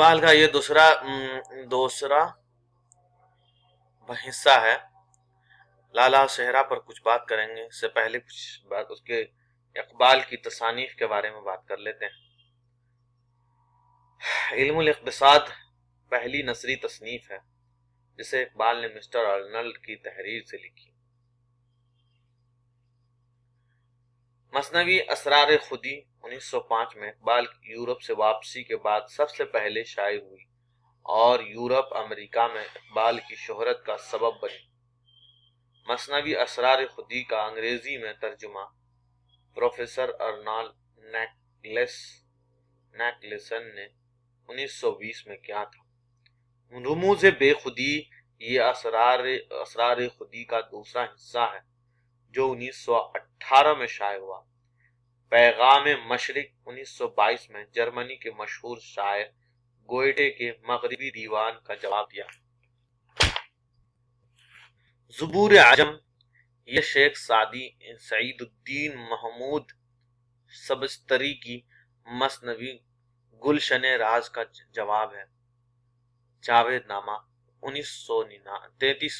اقبال کا یہ دوسرا حصہ ہے. لالا صحرا پر کچھ بات کریں گے. اس سے پہلے کچھ بات اس کے اقبال کی تصانیف کے بارے میں بات کر لیتے ہیں. علم الاقتصاد پہلی نثری تصنیف ہے جسے اقبال نے مسٹر ارنلڈ کی تحریر سے لکھی. مثنوی اسرار خودی 1905 میں اقبال کی یورپ سے واپسی کے بعد سب سے پہلے شائع ہوئی اور یورپ امریکہ میں اقبال کی شہرت کا سبب بنی. مثنوی اسرار خودی کا انگریزی میں ترجمہ پروفیسر ارنالڈ نیکلسن نے 1920 میں کیا تھا. رموز بے خودی یہ اسرار خودی کا دوسرا حصہ ہے جو 1918 میں شائع ہوا. پیغام مشرق 1922 میں جرمنی کے مشہور شاعر گوئٹے کے مغربی دیوان کا جواب دیا. زبور عجم یہ شیخ سعید الدین محمود سبزتری کی مثنوی گلشن راز کا جواب ہے. جاوید نامہ 1933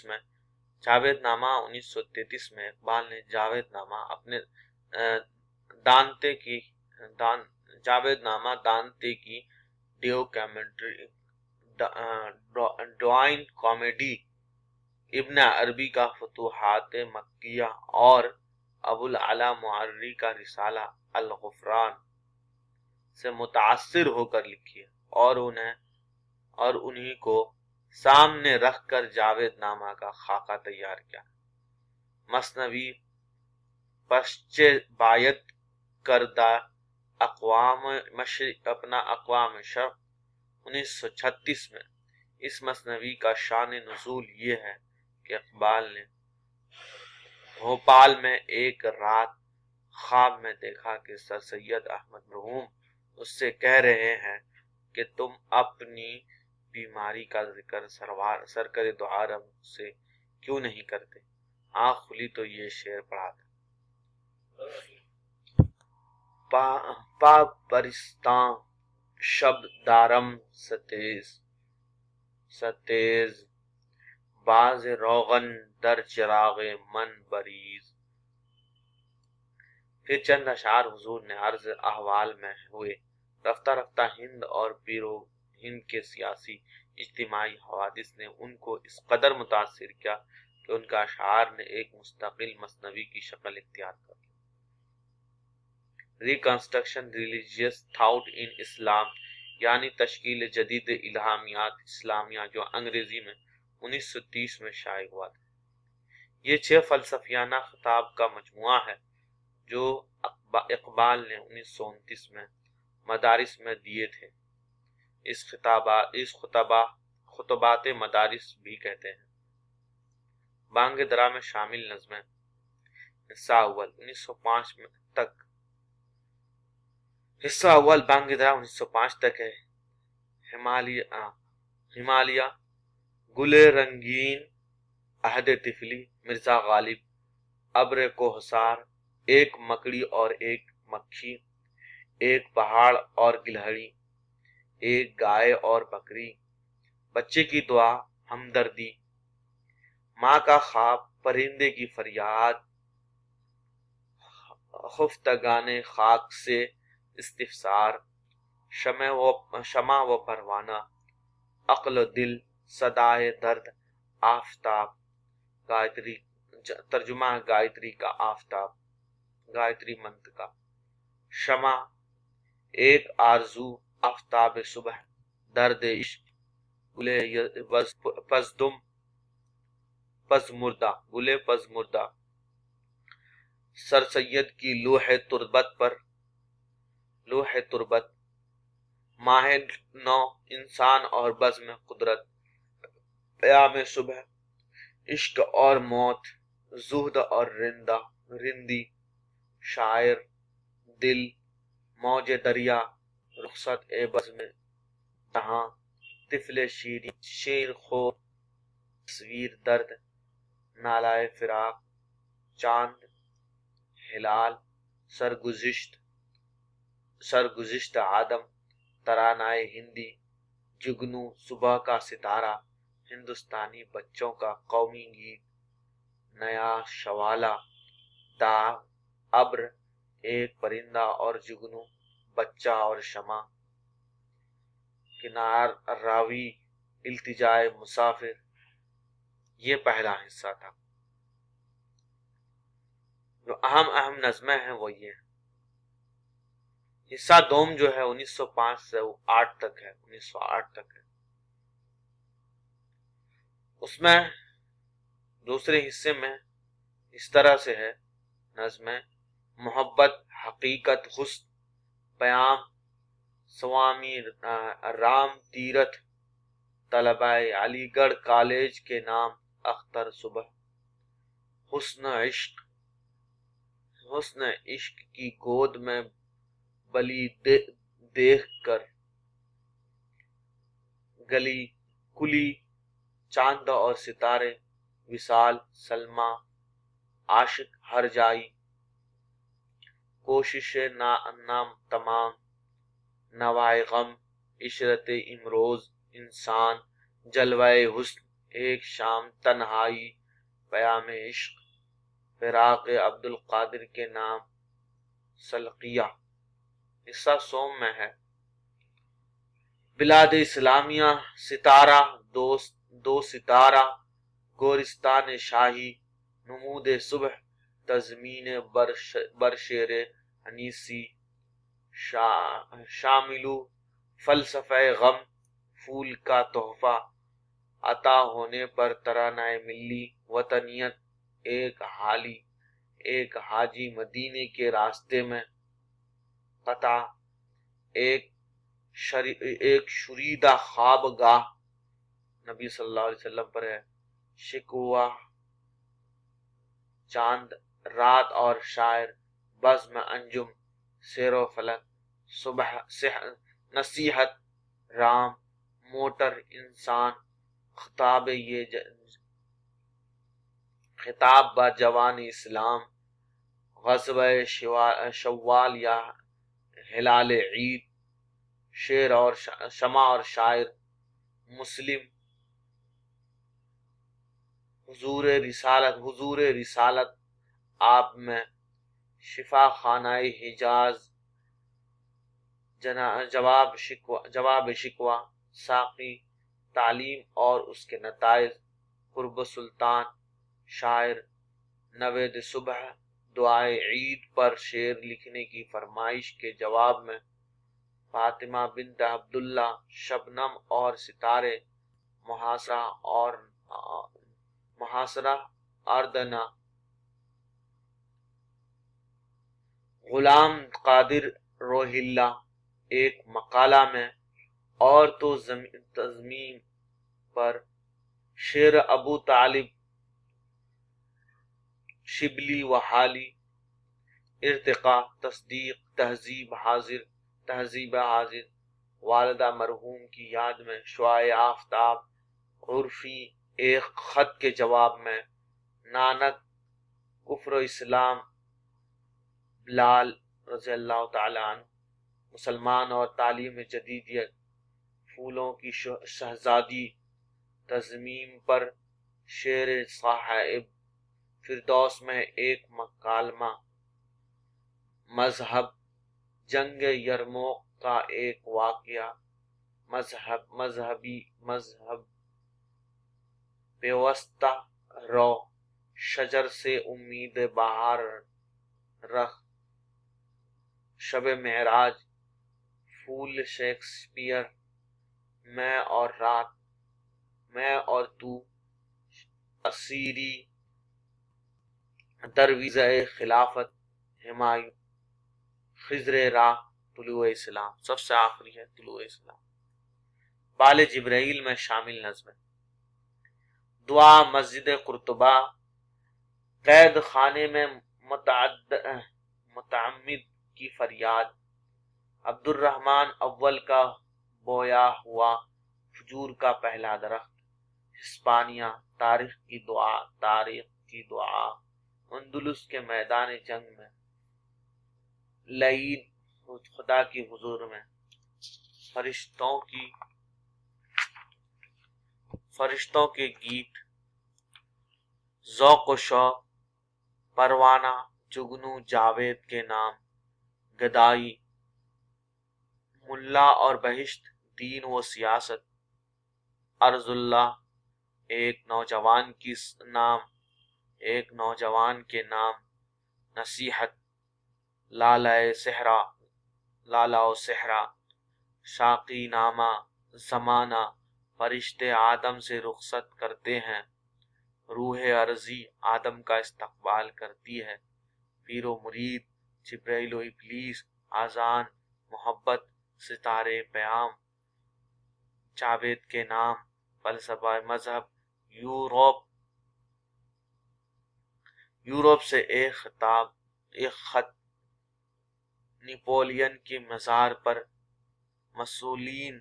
میں اقبال نے جاوید نامہ دانتے کی ڈوائن کامیڈی، ابن عربی کا فتوحات مکیہ اور ابو العلا معرری کا رسالہ الغفران سے متاثر ہو کر لکھی ہے اور انہی کو سامنے رکھ کر جاوید نامہ کا خاکہ تیار کیا. مثنوی پشچے بایت کردہ اقوام شرق 1936 میں اس مثنوی کا شان نزول یہ ہے کہ اقبال نے بھوپال میں ایک رات خواب میں دیکھا کہ سر سید احمد مرحوم اس سے کہہ رہے ہیں کہ تم اپنی بیماری کا ذکر سرکر دو عالم سے کیوں نہیں کرتے. آنکھ کھلی تو یہ شعر پڑھا تھا. پا برستاں شب دارم ستیز باز روغن در چراغ من بریز. پھر چند اشعار حضور نے عرض احوال میں ہوئے. رفتہ رفتہ ہند اور پیرو ہند کے سیاسی اجتماعی حوادث نے ان کو اس قدر متاثر کیا کہ ان کا اشعار نے ایک مستقل مثنوی کی شکل اختیار کر لی. ریکنسٹرکشن ریلیجیس تھاٹ ان اسلام یعنی تشکیل جدید الہامیات اسلامیہ جو انگریزی میں 1930 میں شائع ہوا تھا. یہ 6 فلسفیانہ خطاب کا مجموعہ ہے جو اقبال نے 1929 میں مدارس میں دیے تھے. اس خطبات مدارس بھی کہتے ہیں. بانگ درا میں شامل نظمیں. حصہ اول 1905 تک. حصہ اول بانگ درا 1905 تک ہے. ہمالیہ گل رنگین عہد طفلی مرزا غالب ابر کوہسار ایک مکڑی اور ایک مکھی ایک پہاڑ اور گلہڑی ایک گائے اور بکری بچے کی دعا ہمدردی ماں کا خواب پرندے کی فریاد خفتگان خاک سے استفسار شمع و پروانہ عقل و دل صدائے درد آفتاب. گایتری ترجمہ گایتری کا آفتاب گایتری منتر کا. شمع ایک آرزو آفتاب صبح درد عشق گلے پز مردہ. سر سید کی لوح تربت ماہ نو انسان اور بزم قدرت پیام صبح عشق اور موت زہد اور رندی شاعر دل موج دریا رخصت اے بزم جہاں طفل شیر خو تصویر درد نالائے فراق چاند ہلال سرگزشت آدم ترانائے ہندی جگنو، صبح کا ستارہ، ہندوستانی بچوں کا قومی گیت، نیا شوالا، داغ، ابر، ایک پرندہ اور جگنو، بچہ اور شمع، کنار راوی، التجائے مسافر. یہ پہلا حصہ تھا. جو اہم نظمیں ہیں وہ یہ ہیں. حصہ دوم جو ہے 1905 سے 8 تک ہے، 1908 تک ہے. اس میں دوسرے حصے میں اس طرح سے ہے نظمیں: محبت، حقیقت، حسن، پیام، سوامی رام تیرتھ، طلبہ علی گڑھ کالج کے نام، اختر صبح، حسن عشق کی گود میں بلی دیکھ کر، گلی کلی، چاند اور ستارے، وصال، سلمہ، عاشق ہر جائی، کوشش نام تمام، نوائے غم، عشرت امروز، انسان، جلوہ حسن، ایک شام، تنہائی، پیام عشق، فراق عبد القادر کے نام، سلقیہ. حصہ سوم میں ہے: بلاد اسلامیہ، ستارہ، دو ستارہ، گورستان شاہی، نمود صبح، تضمین برشیر انیسی، شاملو، فلسفہ غم، پھول کا تحفہ، عطا ہونے پر ترانہ ملی، وطنیت، ایک حاجی مدینے کے راستے میں، قطع، ایک شریدہ خواب گاہ، نبی صلی اللہ علیہ وسلم پر ہے، شکوہ، چاند، رات اور شاعر، بزم انجم، سیر و فلک، صبح، نصیحت، رام، موٹر، انسان، خطاب با جوان اسلام، غزوہ شوال یا ہلال عید، شعر اور شمع اور شاعر، مسلم، حضور رسالت آپ میں، شفا خانہ حجاز، جواب شکوہ، ساقی، تعلیم اور اس کے نتائج، قرب سلطان، شاعر، نوید صبح، دعائے عید پر شعر لکھنے کی فرمائش کے جواب میں، فاطمہ بنت عبداللہ، شبنم اور ستارے، محاصرہ اردنا، غلام قادر روہیلا، ایک مقالہ میں، اور تو تضمین پر، شعر ابو طالب، شبلی و حالی، ارتقاء، تصدیق، تہذیب حاضر، والدہ مرحوم کی یاد میں، شعاع آفتاب، عرفی، ایک خط کے جواب میں، نانک، کفر و اسلام، بلال رضی اللہ تعالی عنہ، مسلمان اور تعلیم جدیدیت، پھولوں کی شہزادی، تضمین پر، شعر صاحب فردوس میں ایک مکالمہ، مذہب، جنگ یرموک کا ایک واقعہ، مذہب پیوستہ رو، شجر سے امید بہار رخ، شب معراج، پھول شیکسپیئر، میں اور رات، میں اور تو، اسیری، درویزہ خلافت، ہمایوں، خضر راہ، طلوع اسلام، سب سے آخری ہے طلوع اسلام. بال جبرائیل میں شامل نظمیں: دعا، مسجد قرطبہ، قید خانے میں متعمد کی فریاد، عبد الرحمن اول کا بویا ہوا کھجور کا پہلا درخت، ہسپانیہ، تاریخ کی دعا، اندلس کے میدان جنگ میں، لعین، خدا کی حضور میں، فرشتوں کی فرشتوں کے گیت، ذوق و شوق، پروانہ جگنو جاوید کے نام، گدائی، ملا اور بہشت، دین و سیاست، ارض اللہ، ایک نوجوان کے نام، نصیحت، لالا و صحرا، شاقی نامہ، زمانہ، فرشتے آدم سے رخصت کرتے ہیں، روح عرضی آدم کا استقبال کرتی ہے، پیر و مرید، جبرائیل و ابلیس، آذان، محبت، ستارے پیام، جاوید کے نام، فلسفہ مذہب، یورپ سے ایک خط، نپولین کے مزار پر مسئولین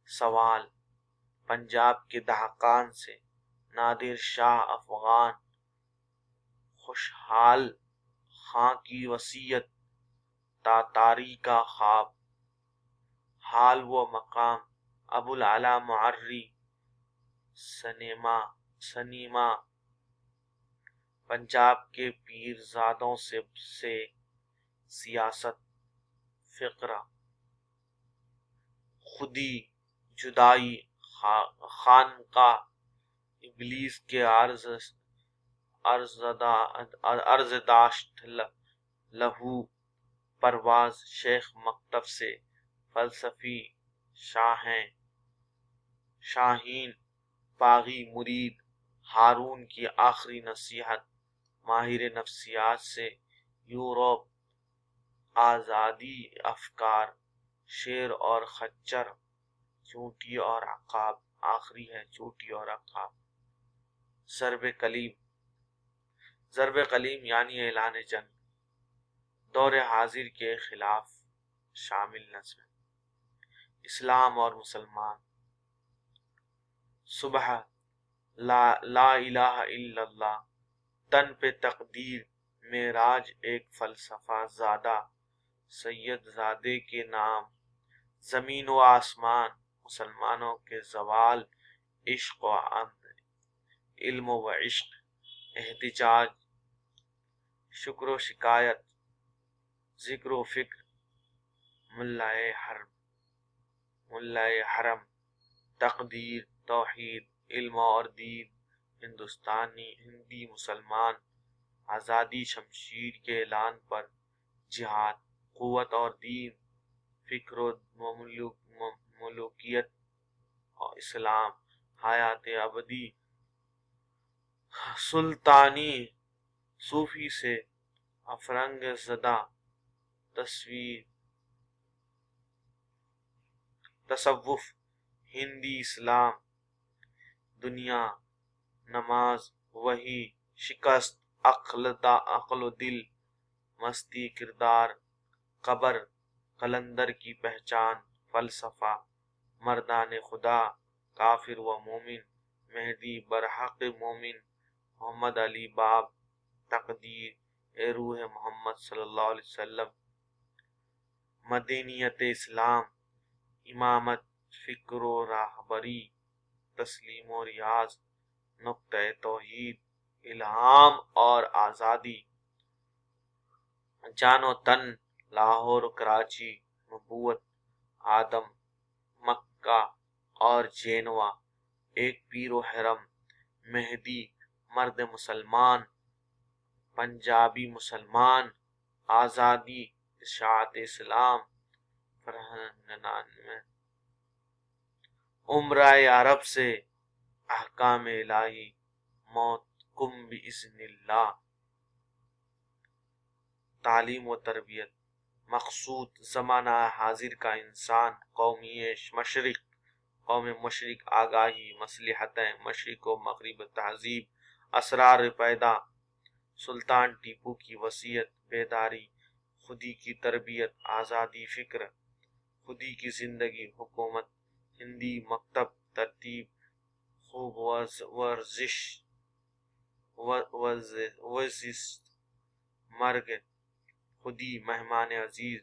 سوال، پنجاب کے دہقان سے نادر شاہ افغان، خوشحال خاں کی وصیت، تاتاری کا خواب، حال و مقام، ابوالعلا معری، سنیما، پنجاب کے پیرزادوں سے سیاست، فقرہ، خودی، جدائی، خانقاہ، ابلیس کے عرض داشت لہو، پرواز، شیخ مکتب سے، فلسفی، شاہین، باغی، مرید، ہارون کی آخری نصیحت، ماہر نفسیات سے، یورپ، آزادی افکار، شیر اور خچر، چونٹی اور عقاب، آخری ہے چونٹی اور عقاب، ضرب قلیم یعنی اعلان جنگ، دور حاضر کے خلاف شامل نظم، اسلام اور مسلمان، صبح، لا الہ الا اللہ، تن پہ تقدیر، معراج ایک فلسفہ زادہ، سید زادے کے نام، زمین و آسمان، مسلمانوں کے زوال، عشق و امن، علم و عشق، احتجاج، شکر و شکایت، ذکر و فکر، ملائے حرم، تقدیر، توحید، علم اور دین، ہندی مسلمان، آزادی، شمشیر کے اعلان پر جہاد، قوت اور دین، فکر و ملوکیت اور اسلام، حیات ابدی، سلطانی، صوفی سے افرنگ زدہ، تصوف، ہندی، اسلام، دنیا، نماز، وحی، شکست، عقل و دل، مستی، کردار، قبر، قلندر کی پہچان، فلسفہ، مردان خدا، کافر و مومن، مہدی، برحق مومن، محمد علی باب، تقدیر، اے روح محمد صلی اللہ علیہ وسلم، مدینیت اسلام، امامت، فکر و راہبری، تسلیم و ریاض، نقطہ توحید، الہام اور آزادی، جان و تن، لاہور و کراچی، نبوت، آدم، مکہ اور جینوا، ایک پیر و حرم، مہدی، مرد مسلمان، پنجابی مسلمان، آزادی، اشاعت اسلام، عمرہ عرب سے احکام الہی، موت، کم باذن اللہ، تعلیم و تربیت، مقصود زمانہ حاضر کا انسان، قوم مشرق، آگاہی، مصلحتیں، مشرق و مغرب، تہذیب، اسرار پیدا، سلطان ٹیپو کی وصیت، بیداری، خودی کی تربیت، آزادی فکر، خودی کی زندگی، حکومت، ہندی مکتب، ترتیب، خوب ورزش، مرگ، خودی، مہمان عزیز،